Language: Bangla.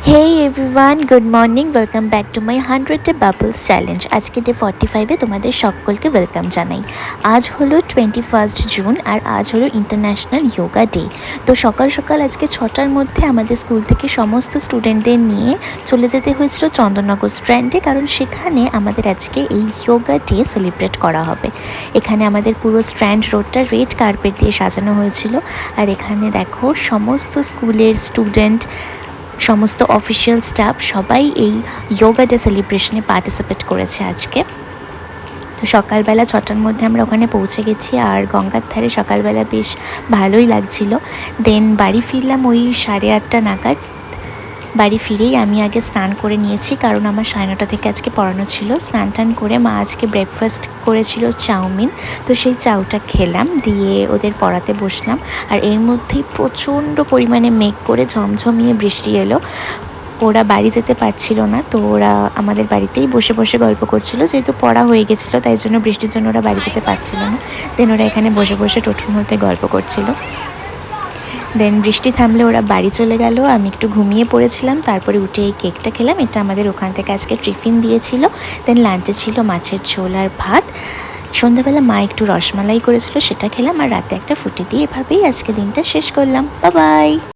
Hey everyone, good morning. Welcome back to my 100 bubbles challenge. আজকে ডে 45-এ তোমাদের সকলকে ওয়েলকাম জানাই। আজ হলো 21 জুন আর আজ হলো ইন্টারন্যাশনাল যোগা ডে। তো সকাল সকাল আজকে 6টার মধ্যে আমাদের স্কুল থেকে সমস্ত স্টুডেন্টদের নিয়ে চলে যেতে হয়েছিল চন্দননগর স্ট্র্যান্ডে, কারণ সেখানে আমাদের আজকে এই যোগা ডে সেলিব্রেট করা হবে। এখানে আমাদের পুরো স্ট্র্যান্ড রোডটা রেড কার্পেট দিয়ে সাজানো হয়েছিল। আর এখানে দেখো সমস্ত স্কুলের স্টুডেন্ট, সমস্ত অফিসিয়াল স্টাফ সবাই এই যোগা ডে সেলিব্রেশনে পার্টিসিপেট করেছে আজকে। তো সকালবেলা 6টার মধ্যে আমরা ওখানে পৌঁছে গেছি আর গঙ্গার ধারে সকালবেলা বেশ ভালোই লাগছিল। দেন বাড়ি ফিরলাম ওই 8:30 নাগাদ। বাড়ি ফিরেই আমি আগে স্নান করে নিয়েছি, কারণ আমার 9:30 থেকে আজকে পড়ানো ছিল। স্নান টান করে মা আজকে ব্রেকফাস্ট করেছিল চাউমিন, তো সেই চাউটা খেলাম, দিয়ে ওদের পড়াতে বসলাম। আর এর মধ্যেই প্রচণ্ড পরিমাণে মেঘ করে ঝমঝমিয়ে বৃষ্টি এলো। ওরা বাড়ি যেতে পারছিল না, তো ওরা আমাদের বাড়িতেই বসে বসে গল্প করছিল, যেহেতু পড়া হয়ে গেছিলো তাই জন্য বৃষ্টির জন্য ওরা বাড়ি যেতে পারছিল না। দেন ওরা এখানে বসে বসে টোটোর মধ্যে গল্প করছিল। দেন বৃষ্টি থামলে ওরা বাড়ি চলে গেল। আমি একটু ঘুমিয়ে পড়েছিলাম, তারপরে উঠে এই কেকটা খেলাম। এটা আমাদের ওখান থেকে আজকে টিফিন দিয়েছিল। দেন লাঞ্চে ছিল মাছের ঝোল আর ভাত। সন্ধ্যাবেলা মা একটু রসমালাই করেছিল, সেটা খেলাম। আর রাতে একটা ফুটি দিয়ে এভাবেই আজকে দিনটা শেষ করলাম। Bye bye.